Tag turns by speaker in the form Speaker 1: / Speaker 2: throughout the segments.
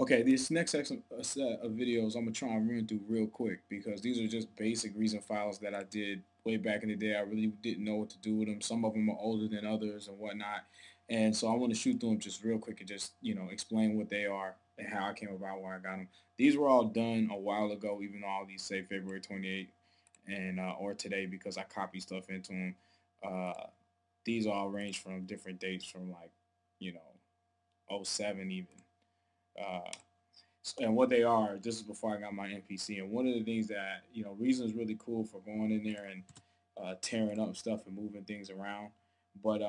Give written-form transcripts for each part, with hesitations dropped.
Speaker 1: Okay, this next set of videos I'm gonna try and run through real quick because these are just basic reason files that I did way back in the day. I really didn't know what to do with them. Some of them are older than others and whatnot, and so I want to shoot through them just real quick and just explain what they are and how I came about where I got them. These were all done a while ago, even though all these say February 28th and or today because I copy stuff into them. Uh, these all range from different dates from like you know '07 even. Uh, and what they are, this is before I got my MPC. And one of the things that, Reason is really cool for going in there and tearing up stuff and moving things around. But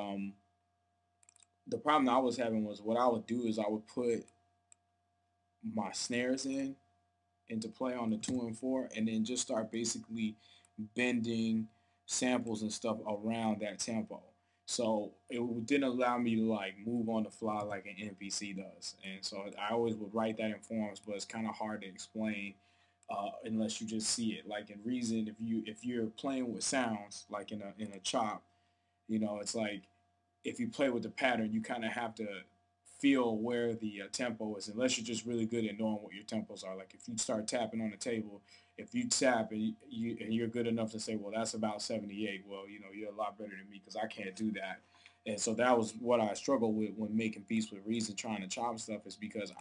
Speaker 1: the problem that I was having was what I would do is I would put my snares into play on the 2 and 4 and then just start basically bending samples and stuff around that tempo. So it didn't allow me to like move on the fly like an MPC does. And so I always would write that in forms, but it's kind of hard to explain unless you just see it. Like in Reason, if you're playing with sounds like in a chop, it's like if you play with the pattern, you kind of have to feel where the tempo is, unless you're just really good at knowing what your tempos are. Like if you start tapping on the table, if you tap and you're good enough to say, well, that's about 78. Well, you're a lot better than me because I can't do that. And so that was what I struggled with when making beats with Reason, trying to chop stuff, is because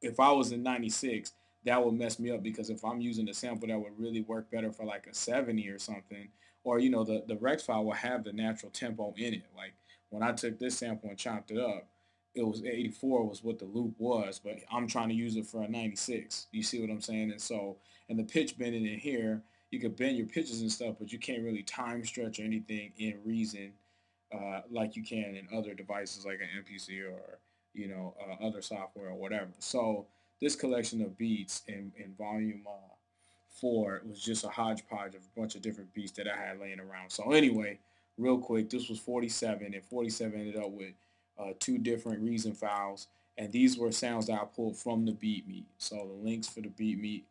Speaker 1: if I was in 96, that would mess me up because if I'm using a sample that would really work better for like a 70 or something, or the Rex file will have the natural tempo in it. Like when I took this sample and chopped it up, it was 84 was what the loop was, but I'm trying to use it for a 96. You see what I'm saying? And so, and the pitch bending in here, you could bend your pitches and stuff, but you can't really time stretch or anything in Reason like you can in other devices like an MPC or other software or whatever. So this collection of beats in volume 4 was just a hodgepodge of a bunch of different beats that I had laying around. So anyway, real quick, this was 47, and 47 ended up with two different Reason files, and these were sounds that I pulled from the beat meet. So the links for the beat meet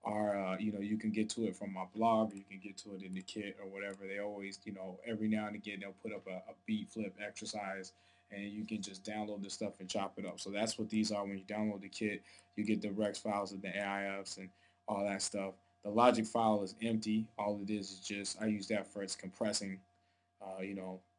Speaker 1: are, you can get to it from my blog, or you can get to it in the kit or whatever. They always, every now and again they'll put up a beat flip exercise, and you can just download the stuff and chop it up. So that's what these are. When you download the kit, you get the Rex files and the AIFs and all that stuff. The Logic file is empty. All it is just I use that for its compressing,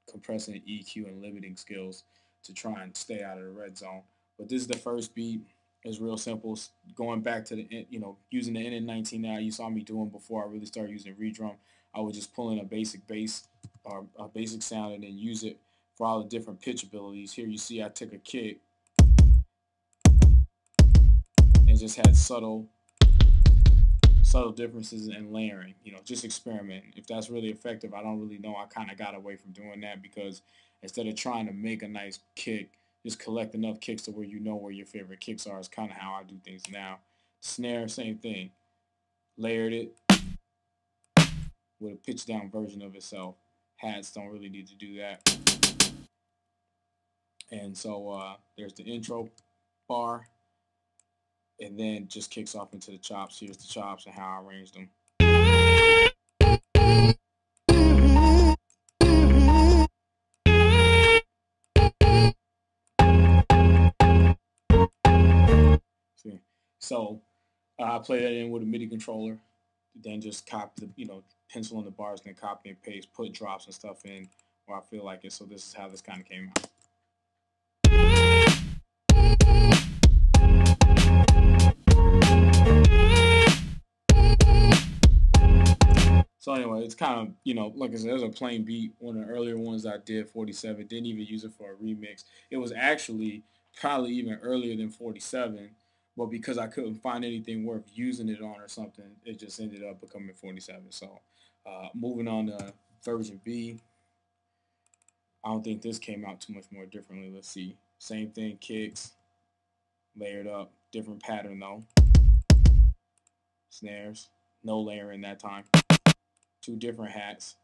Speaker 1: compressing EQ and limiting skills to try and stay out of the red zone. But this is the first beat. It's real simple. Going back to the, using the NN19 that you saw me doing before I really started using redrum, I would just pull in a basic bass or a basic sound and then use it for all the different pitch abilities. Here you see I took a kick and just had subtle differences in layering, just experiment. If that's really effective, I don't really know. I kind of got away from doing that because instead of trying to make a nice kick, just collect enough kicks to where you know where your favorite kicks are is kind of how I do things now. Snare, same thing. Layered it with a pitch down version of itself. Hats don't really need to do that. And so there's the intro bar, and then just kicks off into the chops. Here's the chops and how I arranged them. See? So I play that in with a MIDI controller, then just copy the, pencil in the bars, then copy and paste, put drops and stuff in where I feel like it. So this is how this kind of came out. So anyway, it's kind of, like I said, there's a plain beat. One of the earlier ones I did, 47, didn't even use it for a remix. It was actually probably even earlier than 47, but because I couldn't find anything worth using it on or something, it just ended up becoming 47. So moving on to version B, I don't think this came out too much more differently. Let's see. Same thing, kicks, layered up, different pattern though. Snares, no layering that time. Two different hats.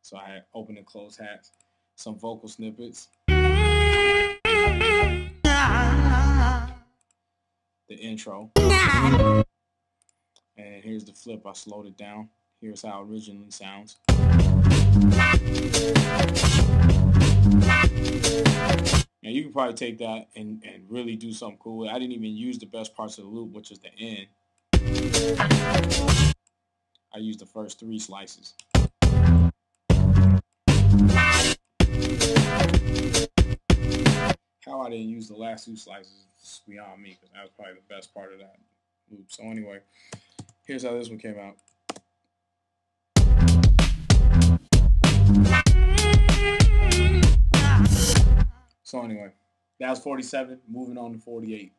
Speaker 1: So I had open and close hats. Some vocal snippets. The intro. And here's the flip. I slowed it down. Here's how it originally sounds. Now you probably take that and really do something cool with it. I didn't even use the best parts of the loop, which is the end. I used the first 3 slices. How I didn't use the last 2 slices is beyond me, because that was probably the best part of that loop. So anyway, here's how this one came out. So anyway, that was 47. Moving on to 48.